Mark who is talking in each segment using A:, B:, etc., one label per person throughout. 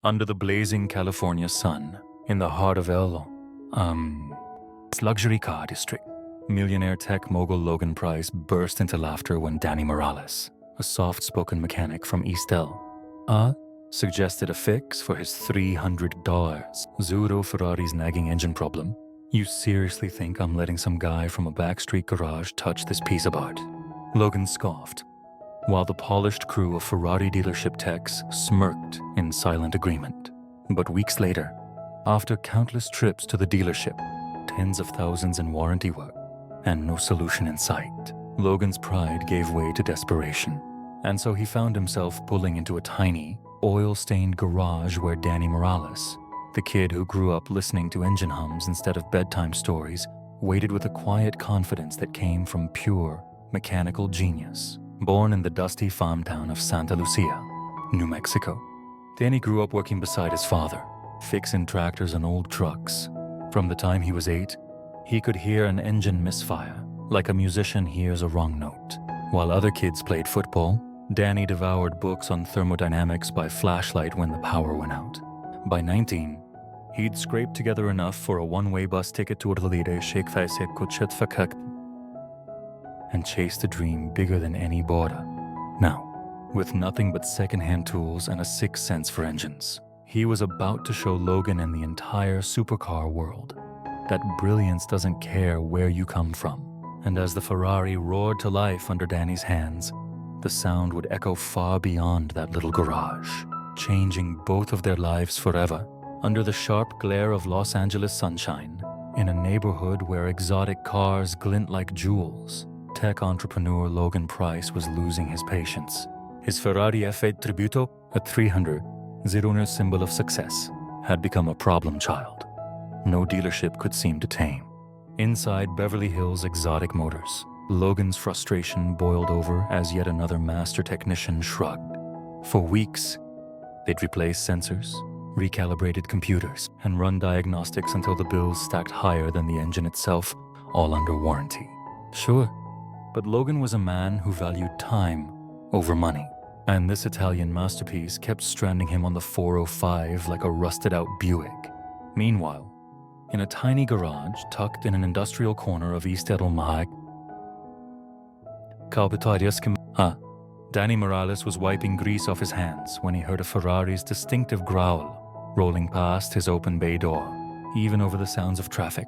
A: Under the blazing California sun, in the heart of its luxury car district, millionaire tech mogul Logan Price burst into laughter when Danny Morales, a soft-spoken mechanic from East suggested a fix for his $300 Zuro Ferrari's nagging engine problem. You seriously think I'm letting some guy from a backstreet garage touch this piece of art? Logan scoffed, while the polished crew of Ferrari dealership techs smirked in silent agreement. But weeks later, after countless trips to the dealership, tens of thousands in warranty work, and no solution in sight, Logan's pride gave way to desperation. And so he found himself pulling into a tiny, oil-stained garage where Danny Morales, the kid who grew up listening to engine hums instead of bedtime stories, waited with a quiet confidence that came from pure, mechanical genius. Born in the dusty farm town of Santa Lucia, New Mexico, Danny grew up working beside his father, fixing tractors and old trucks. From the time he was 8, he could hear an engine misfire, like a musician hears a wrong note. While other kids played football, Danny devoured books on thermodynamics by flashlight when the power went out. By 19, he'd scraped together enough for a one-way bus ticket to Orlide and chased a dream bigger than any border. Now, with nothing but second-hand tools and a sixth sense for engines, he was about to show Logan and the entire supercar world that brilliance doesn't care where you come from. And as the Ferrari roared to life under Danny's hands, the sound would echo far beyond that little garage, changing both of their lives forever. Under the sharp glare of Los Angeles sunshine, in a neighborhood where exotic cars glint like jewels, tech entrepreneur Logan Price was losing his patience. His Ferrari F8 Tributo, a 300, Zero symbol of success, had become a problem child no dealership could seem to tame. Inside Beverly Hills Exotic Motors, Logan's frustration boiled over as yet another master technician shrugged. For weeks, they'd replaced sensors, recalibrated computers, and run diagnostics until the bills stacked higher than the engine itself, all under warranty. Sure, but Logan was a man who valued time over money, and this Italian masterpiece kept stranding him on the 405 like a rusted-out Buick. Meanwhile, in a tiny garage tucked in an industrial corner of East Danny Morales was wiping grease off his hands when he heard a Ferrari's distinctive growl rolling past his open bay door. Even over the sounds of traffic,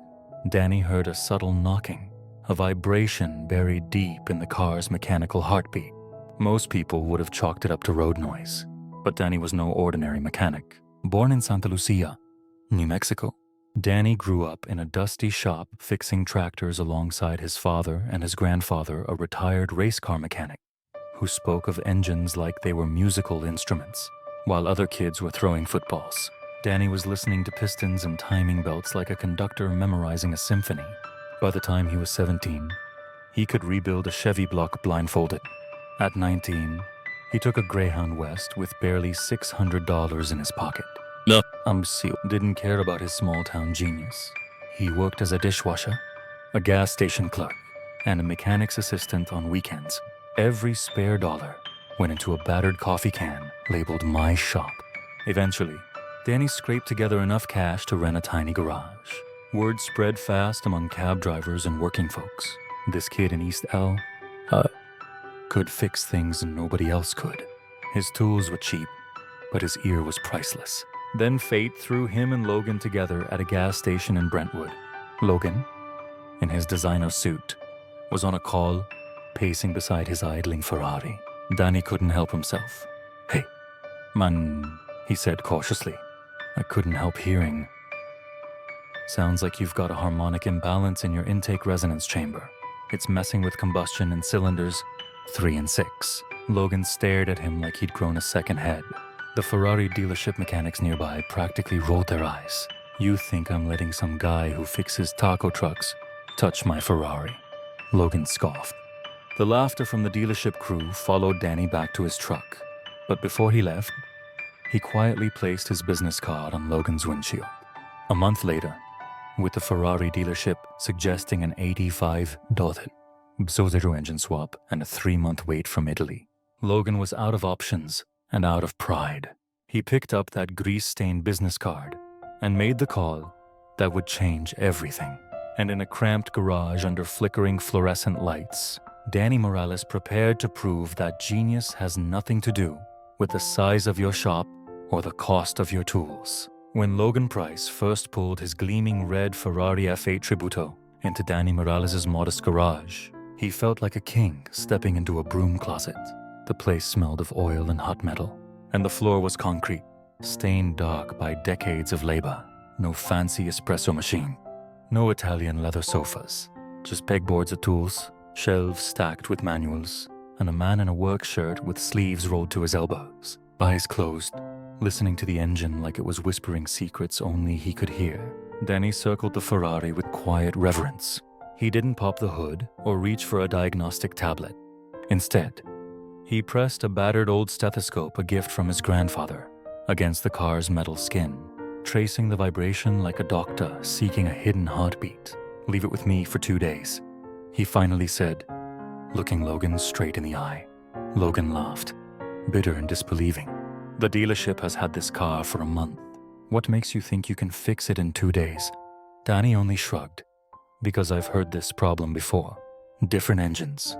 A: Danny heard a subtle knocking, a vibration buried deep in the car's mechanical heartbeat. Most people would have chalked it up to road noise, but Danny was no ordinary mechanic. Born in Santa Lucia, New Mexico, Danny grew up in a dusty shop fixing tractors alongside his father and his grandfather, a retired race car mechanic, who spoke of engines like they were musical instruments. While other kids were throwing footballs, Danny was listening to pistons and timing belts like a conductor memorizing a symphony. By the time he was 17, he could rebuild a Chevy block blindfolded. At 19, he took a Greyhound West with barely $600 in his pocket. Didn't care about his small-town genius. He worked as a dishwasher, a gas station clerk, and a mechanic's assistant on weekends. Every spare dollar went into a battered coffee can labeled My Shop. Eventually, Danny scraped together enough cash to rent a tiny garage. Word spread fast among cab drivers and working folks. This kid in East could fix things nobody else could. His tools were cheap, but his ear was priceless. Then fate threw him and Logan together at a gas station in Brentwood. Logan, in his designer suit, was on a call, pacing beside his idling Ferrari. Danny couldn't help himself. "Hey, man," he said cautiously. I couldn't help hearing. "Sounds like you've got a harmonic imbalance in your intake resonance chamber. It's messing with combustion in cylinders 3 and 6. Logan stared at him like he'd grown a second head. The Ferrari dealership mechanics nearby practically rolled their eyes. "You think I'm letting some guy who fixes taco trucks touch my Ferrari?" Logan scoffed. The laughter from the dealership crew followed Danny back to his truck. But before he left, he quietly placed his business card on Logan's windshield. A month later, with the Ferrari dealership suggesting an $85 Zero engine swap and a 3-month wait from Italy, Logan was out of options and out of pride. He picked up that grease-stained business card and made the call that would change everything. And in a cramped garage under flickering fluorescent lights, Danny Morales prepared to prove that genius has nothing to do with the size of your shop or the cost of your tools. When Logan Price first pulled his gleaming red Ferrari F8 Tributo into Danny Morales' modest garage, he felt like a king stepping into a broom closet. The place smelled of oil and hot metal, and the floor was concrete, stained dark by decades of labor. No fancy espresso machine, no Italian leather sofas, just pegboards of tools, shelves stacked with manuals, and a man in a work shirt with sleeves rolled to his elbows, eyes closed, listening to the engine like it was whispering secrets only he could hear. Danny circled the Ferrari with quiet reverence. He didn't pop the hood or reach for a diagnostic tablet. Instead, he pressed a battered old stethoscope, a gift from his grandfather, against the car's metal skin, tracing the vibration like a doctor seeking a hidden heartbeat. "Leave it with me for 2 days," he finally said, looking Logan straight in the eye. Logan laughed, bitter and disbelieving. "The dealership has had this car for a month. What makes you think you can fix it in 2 days?" Danny only shrugged. "Because I've heard this problem before. Different engines,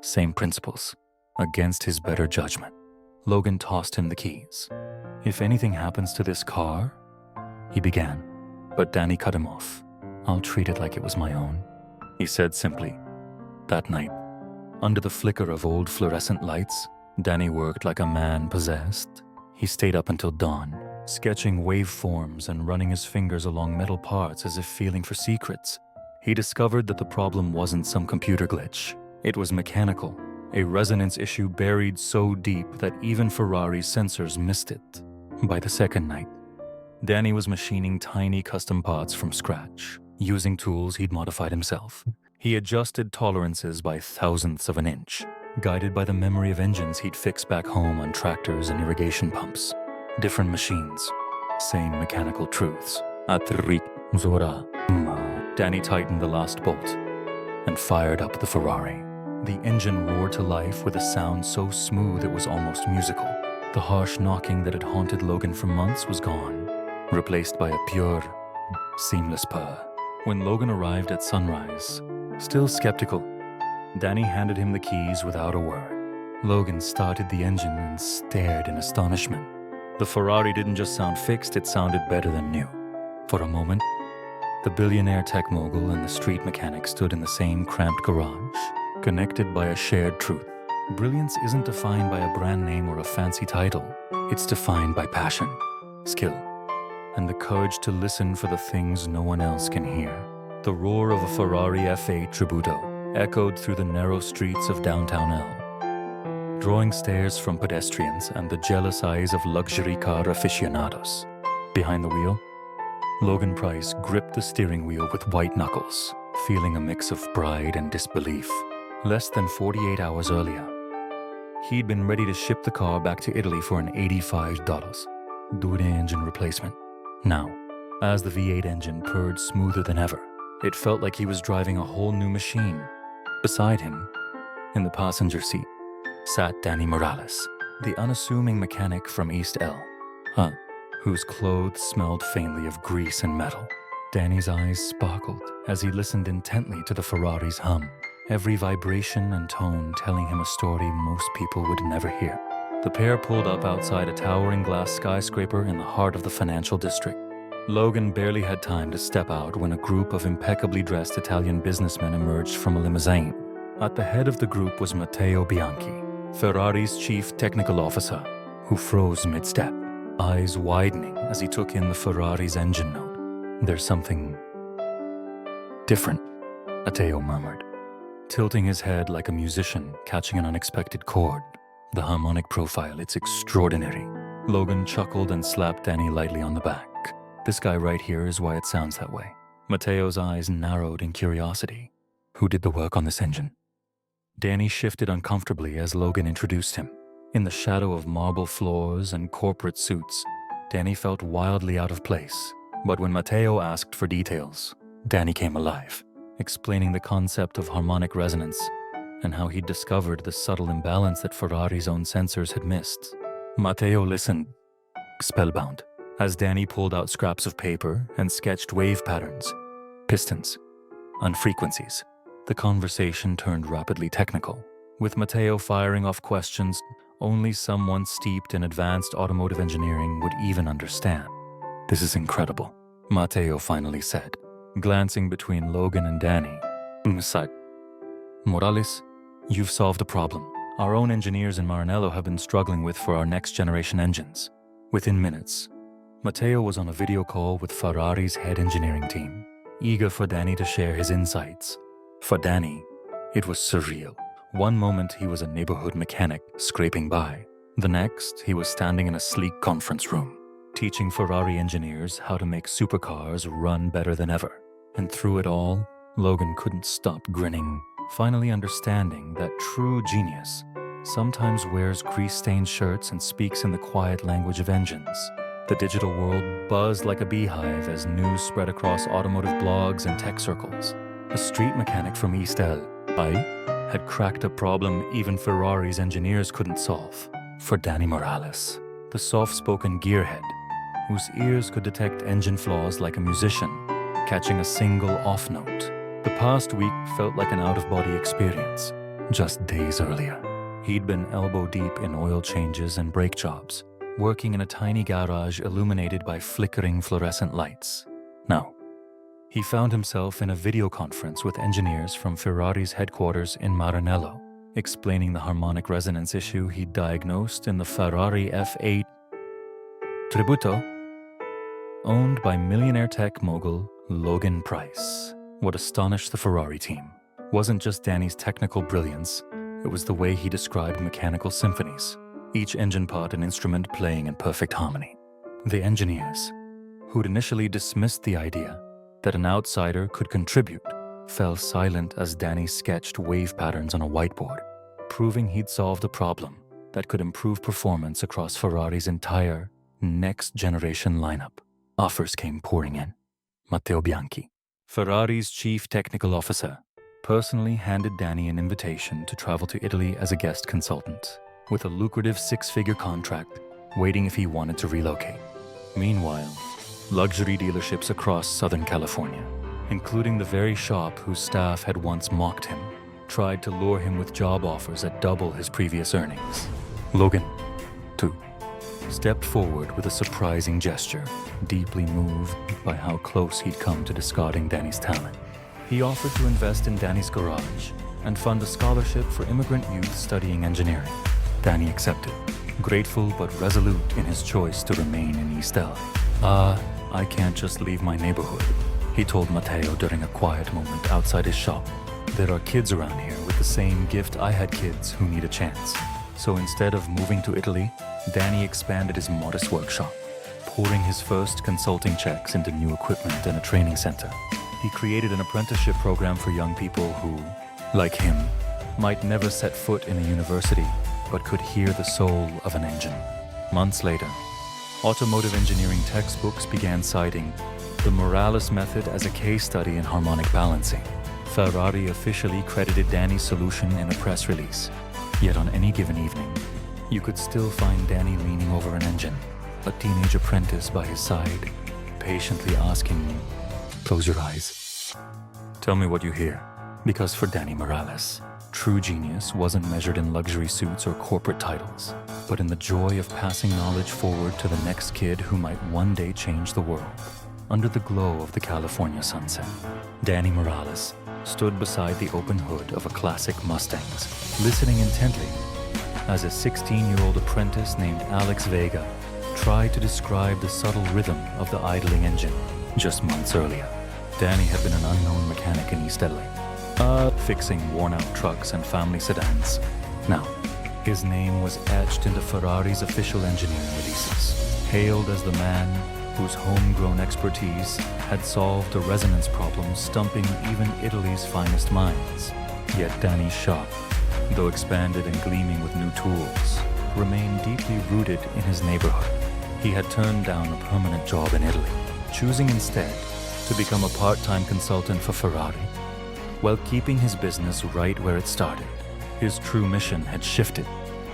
A: same principles." Against his better judgment, Logan tossed him the keys. "If anything happens to this car," he began, but Danny cut him off. "I'll treat it like it was my own," he said simply. That night, under the flicker of old fluorescent lights, Danny worked like a man possessed. He stayed up until dawn, sketching waveforms and running his fingers along metal parts as if feeling for secrets. He discovered that the problem wasn't some computer glitch. It was mechanical, a resonance issue buried so deep that even Ferrari's sensors missed it. By the second night, Danny was machining tiny custom parts from scratch, using tools he'd modified himself. He adjusted tolerances by thousandths of an inch, guided by the memory of engines he'd fixed back home on tractors and irrigation pumps. Different machines, same mechanical truths. Danny tightened the last bolt and fired up the Ferrari. The engine roared to life with a sound so smooth it was almost musical. The harsh knocking that had haunted Logan for months was gone, replaced by a pure, seamless purr. When Logan arrived at sunrise, still skeptical, Danny handed him the keys without a word. Logan started the engine and stared in astonishment. The Ferrari didn't just sound fixed, it sounded better than new. For a moment, the billionaire tech mogul and the street mechanic stood in the same cramped garage, connected by a shared truth. Brilliance isn't defined by a brand name or a fancy title. It's defined by passion, skill, and the courage to listen for the things no one else can hear. The roar of a Ferrari F8 Tributo echoed through the narrow streets of downtown El, drawing stares from pedestrians and the jealous eyes of luxury car aficionados. Behind the wheel, Logan Price gripped the steering wheel with white knuckles, feeling a mix of pride and disbelief. Less than 48 hours earlier, he'd been ready to ship the car back to Italy for an $85 Dure engine replacement. Now, as the V8 engine purred smoother than ever, it felt like he was driving a whole new machine. Beside him, in the passenger seat, sat Danny Morales, the unassuming mechanic from East El, whose clothes smelled faintly of grease and metal. Danny's eyes sparkled as he listened intently to the Ferrari's hum, every vibration and tone telling him a story most people would never hear. The pair pulled up outside a towering glass skyscraper in the heart of the financial district. Logan barely had time to step out when a group of impeccably dressed Italian businessmen emerged from a limousine. At the head of the group was Matteo Bianchi, Ferrari's chief technical officer, who froze mid-step, eyes widening as he took in the Ferrari's engine note. "There's something different," Matteo murmured, tilting his head like a musician catching an unexpected chord. "The harmonic profile, it's extraordinary." Logan chuckled and slapped Danny lightly on the back. "This guy right here is why it sounds that way." Matteo's eyes narrowed in curiosity. "Who did the work on this engine?" Danny shifted uncomfortably as Logan introduced him. In the shadow of marble floors and corporate suits, Danny felt wildly out of place. But when Matteo asked for details, Danny came alive, explaining the concept of harmonic resonance and how he'd discovered the subtle imbalance that Ferrari's own sensors had missed. Matteo listened, spellbound, as Danny pulled out scraps of paper and sketched wave patterns, pistons, and frequencies. The conversation turned rapidly technical, with Matteo firing off questions only someone steeped in advanced automotive engineering would even understand. "This is incredible," Matteo finally said, glancing between Logan and Danny. "Mr. Morales, you've solved a problem our own engineers in Maranello have been struggling with for our next-generation engines." Within minutes, Matteo was on a video call with Ferrari's head engineering team, eager for Danny to share his insights. For Danny, it was surreal. One moment he was a neighborhood mechanic scraping by. The next, he was standing in a sleek conference room, teaching Ferrari engineers how to make supercars run better than ever. And through it all, Logan couldn't stop grinning, finally understanding that true genius sometimes wears grease-stained shirts and speaks in the quiet language of engines. The digital world buzzed like a beehive as news spread across automotive blogs and tech circles. A street mechanic from East LA had cracked a problem even Ferrari's engineers couldn't solve. For Danny Morales, the soft-spoken gearhead, whose ears could detect engine flaws like a musician, catching a single off note. The past week felt like an out-of-body experience. Just days earlier, he'd been elbow-deep in oil changes and brake jobs, working in a tiny garage illuminated by flickering fluorescent lights. Now, he found himself in a video conference with engineers from Ferrari's headquarters in Maranello, explaining the harmonic resonance issue he'd diagnosed in the Ferrari F8 Tributo, owned by millionaire tech mogul Logan Price. What astonished the Ferrari team wasn't just Danny's technical brilliance, it was the way he described mechanical symphonies, each engine part and instrument playing in perfect harmony. The engineers, who'd initially dismissed the idea that an outsider could contribute, fell silent as Danny sketched wave patterns on a whiteboard, proving he'd solved a problem that could improve performance across Ferrari's entire next-generation lineup. Offers came pouring in. Matteo Bianchi, Ferrari's chief technical officer, personally handed Danny an invitation to travel to Italy as a guest consultant, with a lucrative six-figure contract waiting if he wanted to relocate. Meanwhile, luxury dealerships across Southern California, including the very shop whose staff had once mocked him, tried to lure him with job offers at double his previous earnings. Logan, too, stepped forward with a surprising gesture, deeply moved by how close he'd come to discarding Danny's talent. He offered to invest in Danny's garage and fund a scholarship for immigrant youth studying engineering. Danny accepted, grateful but resolute in his choice to remain in East LA. I can't just leave my neighborhood," he told Matteo during a quiet moment outside his shop. "There are kids around here with the same gift I had kids who need a chance." So instead of moving to Italy, Danny expanded his modest workshop, pouring his first consulting checks into new equipment and a training center. He created an apprenticeship program for young people who, like him, might never set foot in a university, but could hear the soul of an engine. Months later, automotive engineering textbooks began citing the Morales method as a case study in harmonic balancing. Ferrari officially credited Danny's solution in a press release. Yet on any given evening, you could still find Danny leaning over an engine, a teenage apprentice by his side, patiently asking, "Close your eyes. Tell me what you hear." Because for Danny Morales, true genius wasn't measured in luxury suits or corporate titles, but in the joy of passing knowledge forward to the next kid who might one day change the world. Under the glow of the California sunset, Danny Morales stood beside the open hood of a classic Mustang's, listening intently as a 16-year-old apprentice named Alex Vega tried to describe the subtle rhythm of the idling engine. Just months earlier, Danny had been an unknown mechanic in East LA, fixing worn-out trucks and family sedans. Now, his name was etched into Ferrari's official engineering releases, hailed as the man whose homegrown expertise had solved a resonance problem stumping even Italy's finest minds. Yet Danny's shop, though expanded and gleaming with new tools, remained deeply rooted in his neighborhood. He had turned down a permanent job in Italy, choosing instead to become a part-time consultant for Ferrari. While keeping his business right where it started, his true mission had shifted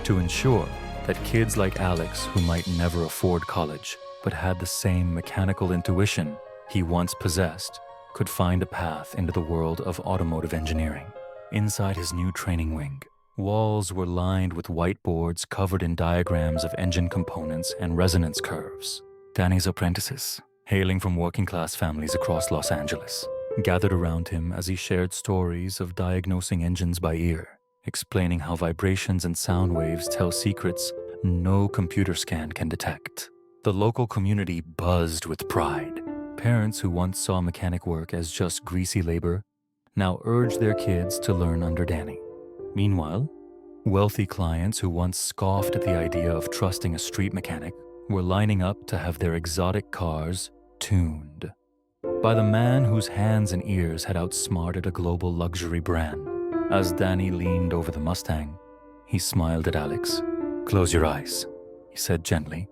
A: to ensure that kids like Alex, who might never afford college but had the same mechanical intuition he once possessed, could find a path into the world of automotive engineering. Inside his new training wing, walls were lined with whiteboards covered in diagrams of engine components and resonance curves. Danny's apprentices, hailing from working-class families across Los Angeles, gathered around him as he shared stories of diagnosing engines by ear, explaining how vibrations and sound waves tell secrets no computer scan can detect. The local community buzzed with pride. Parents who once saw mechanic work as just greasy labor now urged their kids to learn under Danny. Meanwhile, wealthy clients who once scoffed at the idea of trusting a street mechanic were lining up to have their exotic cars tuned by the man whose hands and ears had outsmarted a global luxury brand. As Danny leaned over the Mustang, he smiled at Alex. "Close your eyes," he said gently.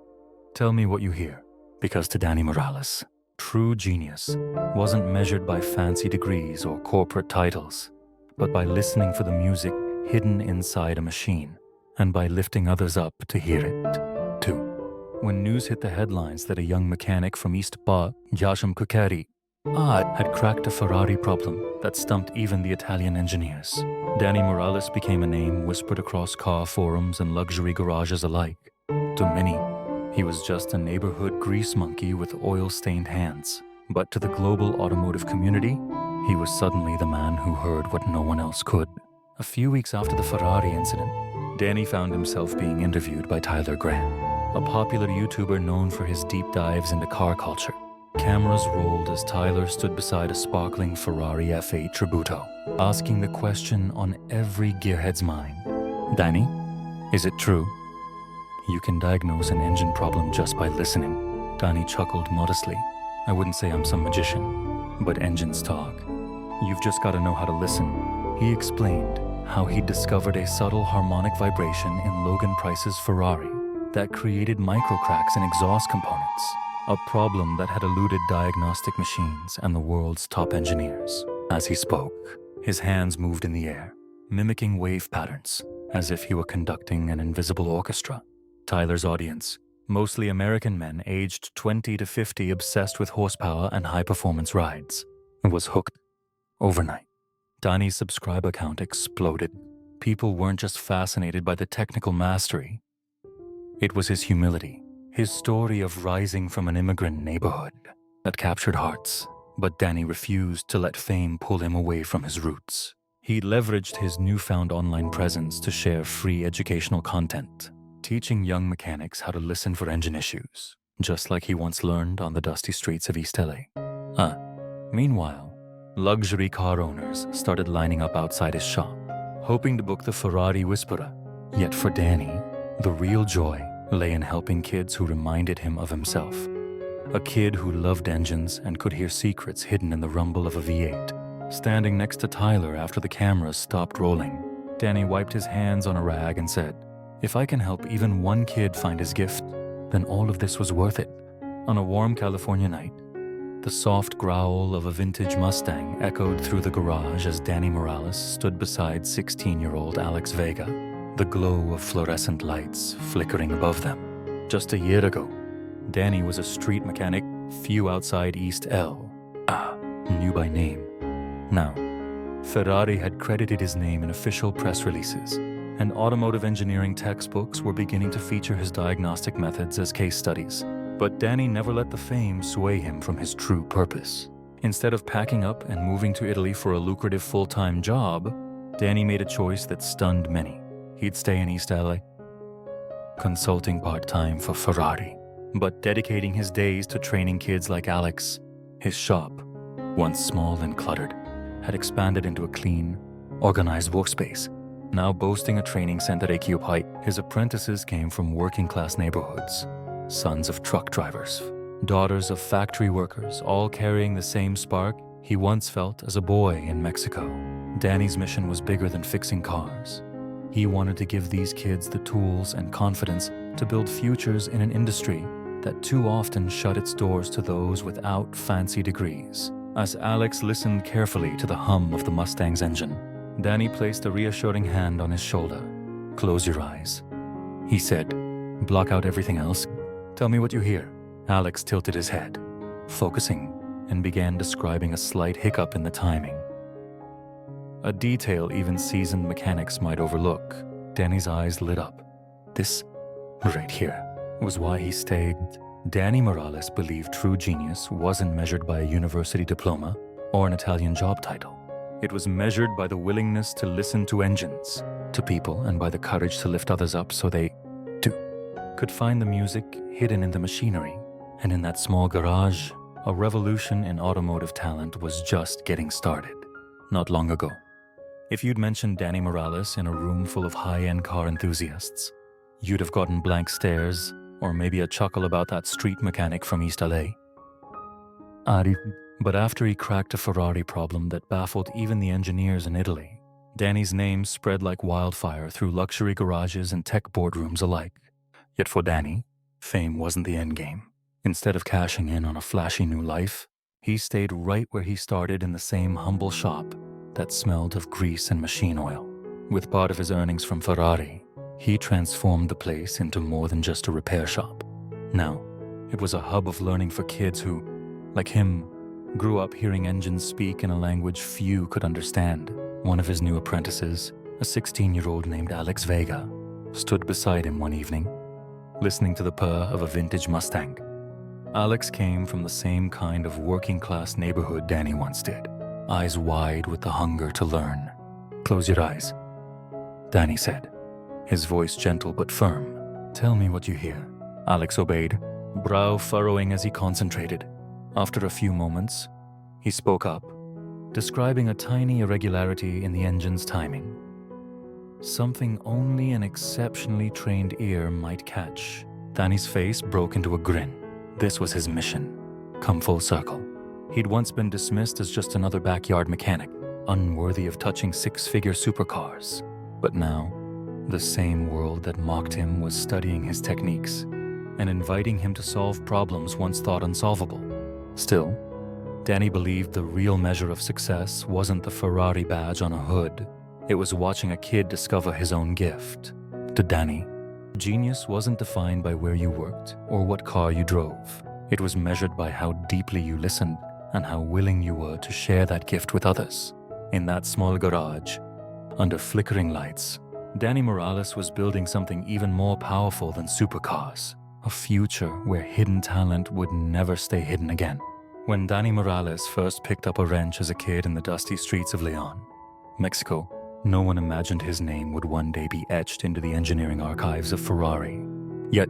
A: "Tell me what you hear." Because to Danny Morales, true genius wasn't measured by fancy degrees or corporate titles, but by listening for the music hidden inside a machine and by lifting others up to hear it, too. When news hit the headlines that a young mechanic from East Park, Yasham Kukeri, had cracked a Ferrari problem that stumped even the Italian engineers, Danny Morales became a name whispered across car forums and luxury garages alike. To many, he was just a neighborhood grease monkey with oil-stained hands. But to the global automotive community, he was suddenly the man who heard what no one else could. A few weeks after the Ferrari incident, Danny found himself being interviewed by Tyler Graham, a popular YouTuber known for his deep dives into car culture. Cameras rolled as Tyler stood beside a sparkling Ferrari F8 Tributo, asking the question on every gearhead's mind. "Danny, is it true you can diagnose an engine problem just by listening?" Danny chuckled modestly. "I wouldn't say I'm some magician, but engines talk. You've just got to know how to listen." He explained how he'd discovered a subtle harmonic vibration in Logan Price's Ferrari that created microcracks in exhaust components, a problem that had eluded diagnostic machines and the world's top engineers. As he spoke, his hands moved in the air, mimicking wave patterns, as if he were conducting an invisible orchestra. Tyler's audience, mostly American men aged 20 to 50 obsessed with horsepower and high-performance rides, was hooked overnight. Danny's subscriber count exploded. People weren't just fascinated by the technical mastery. It was his humility, his story of rising from an immigrant neighborhood, that captured hearts. But Danny refused to let fame pull him away from his roots. He leveraged his newfound online presence to share free educational content, teaching young mechanics how to listen for engine issues, just like he once learned on the dusty streets of East LA. Meanwhile, luxury car owners started lining up outside his shop, hoping to book the Ferrari Whisperer. Yet for Danny, the real joy lay in helping kids who reminded him of himself. A kid who loved engines and could hear secrets hidden in the rumble of a V8. Standing next to Tyler after the cameras stopped rolling, Danny wiped his hands on a rag and said, "If I can help even one kid find his gift, then all of this was worth it." On a warm California night, the soft growl of a vintage Mustang echoed through the garage as Danny Morales stood beside 16-year-old Alex Vega, the glow of fluorescent lights flickering above them. Just a year ago, Danny was a street mechanic few outside East L, knew by name. Now, Ferrari had credited his name in official press releases, and automotive engineering textbooks were beginning to feature his diagnostic methods as case studies. But Danny never let the fame sway him from his true purpose. Instead of packing up and moving to Italy for a lucrative full-time job, Danny made a choice that stunned many. He'd stay in East LA, consulting part-time for Ferrari, but dedicating his days to training kids like Alex. His shop, once small and cluttered, had expanded into a clean, organized workspace. Now boasting a training center at Cube Height, his apprentices came from working-class neighborhoods, sons of truck drivers, daughters of factory workers, all carrying the same spark he once felt as a boy in Mexico. Danny's mission was bigger than fixing cars. He wanted to give these kids the tools and confidence to build futures in an industry that too often shut its doors to those without fancy degrees. As Alex listened carefully to the hum of the Mustang's engine, Danny placed a reassuring hand on his shoulder. "Close your eyes," he said, Block out everything else. Tell me what you hear. Alex tilted his head, focusing, and began describing a slight hiccup in the timing. A detail even seasoned mechanics might overlook. Danny's eyes lit up. This, right here, was why he stayed. Danny Morales believed true genius wasn't measured by a university diploma or an Italian job title. It was measured by the willingness to listen to engines, to people, and by the courage to lift others up so they, too, could find the music hidden in the machinery. And in that small garage, a revolution in automotive talent was just getting started, not long ago. If you'd mentioned Danny Morales in a room full of high-end car enthusiasts, you'd have gotten blank stares or maybe a chuckle about that street mechanic from East LA. But after he cracked a Ferrari problem that baffled even the engineers in Italy, Danny's name spread like wildfire through luxury garages and tech boardrooms alike. Yet for Danny, fame wasn't the endgame. Instead of cashing in on a flashy new life, he stayed right where he started, in the same humble shop that smelled of grease and machine oil. With part of his earnings from Ferrari, he transformed the place into more than just a repair shop. Now, it was a hub of learning for kids who, like him, grew up hearing engines speak in a language few could understand. One of his new apprentices, a 16-year-old named Alex Vega, stood beside him one evening, listening to the purr of a vintage Mustang. Alex came from the same kind of working-class neighborhood Danny once did, eyes wide with the hunger to learn. "Close your eyes," Danny said, his voice gentle but firm. "Tell me what you hear." Alex obeyed, brow furrowing as he concentrated. After a few moments, he spoke up, describing a tiny irregularity in the engine's timing. Something only an exceptionally trained ear might catch. Danny's face broke into a grin. This was his mission, come full circle. He'd once been dismissed as just another backyard mechanic, unworthy of touching six-figure supercars. But now, the same world that mocked him was studying his techniques and inviting him to solve problems once thought unsolvable. Still, Danny believed the real measure of success wasn't the Ferrari badge on a hood. It was watching a kid discover his own gift. To Danny, genius wasn't defined by where you worked or what car you drove. It was measured by how deeply you listened and how willing you were to share that gift with others. In that small garage, under flickering lights, Danny Morales was building something even more powerful than supercars, a future where hidden talent would never stay hidden again. When Danny Morales first picked up a wrench as a kid in the dusty streets of Leon, Mexico, no one imagined his name would one day be etched into the engineering archives of Ferrari. Yet,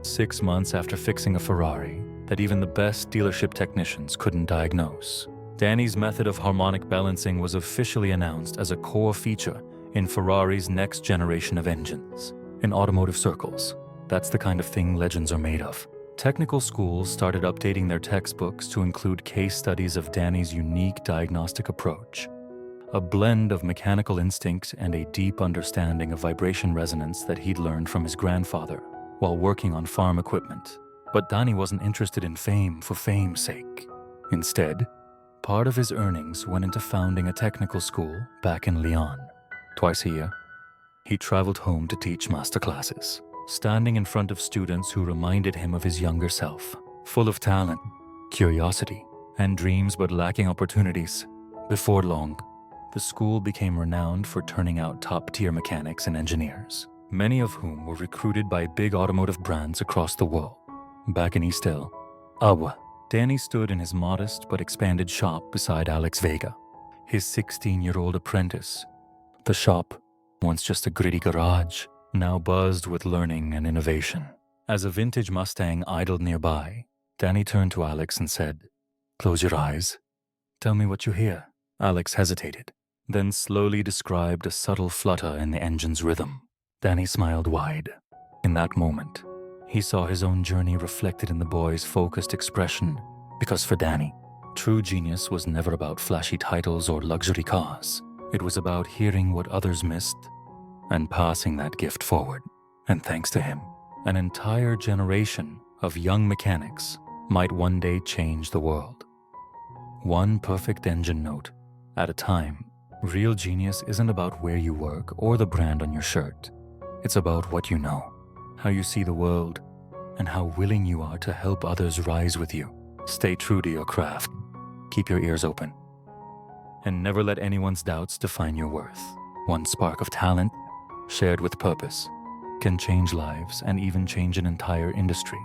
A: 6 months after fixing a Ferrari that even the best dealership technicians couldn't diagnose, Danny's method of harmonic balancing was officially announced as a core feature in Ferrari's next generation of engines. In automotive circles, that's the kind of thing legends are made of. Technical schools started updating their textbooks to include case studies of Danny's unique diagnostic approach, a blend of mechanical instincts and a deep understanding of vibration resonance that he'd learned from his grandfather while working on farm equipment. But Danny wasn't interested in fame for fame's sake. Instead, part of his earnings went into founding a technical school back in Leon. Twice a year, he traveled home to teach masterclasses, standing in front of students who reminded him of his younger self, full of talent, curiosity, and dreams but lacking opportunities. Before long, the school became renowned for turning out top-tier mechanics and engineers, many of whom were recruited by big automotive brands across the world. Back in East Hill, Agua, Danny stood in his modest but expanded shop beside Alex Vega, his 16-year-old apprentice. The shop, once just a gritty garage, now buzzed with learning and innovation. As a vintage Mustang idled nearby, Danny turned to Alex and said, "Close your eyes. Tell me what you hear." Alex hesitated, then slowly described a subtle flutter in the engine's rhythm. Danny smiled wide. In that moment, he saw his own journey reflected in the boy's focused expression, because for Danny, true genius was never about flashy titles or luxury cars. It was about hearing what others missed and passing that gift forward. And thanks to him, an entire generation of young mechanics might one day change the world. One perfect engine note at a time. Real genius isn't about where you work or the brand on your shirt. It's about what you know, how you see the world, and how willing you are to help others rise with you. Stay true to your craft. Keep your ears open. And never let anyone's doubts define your worth. One spark of talent, shared with purpose, can change lives and even change an entire industry.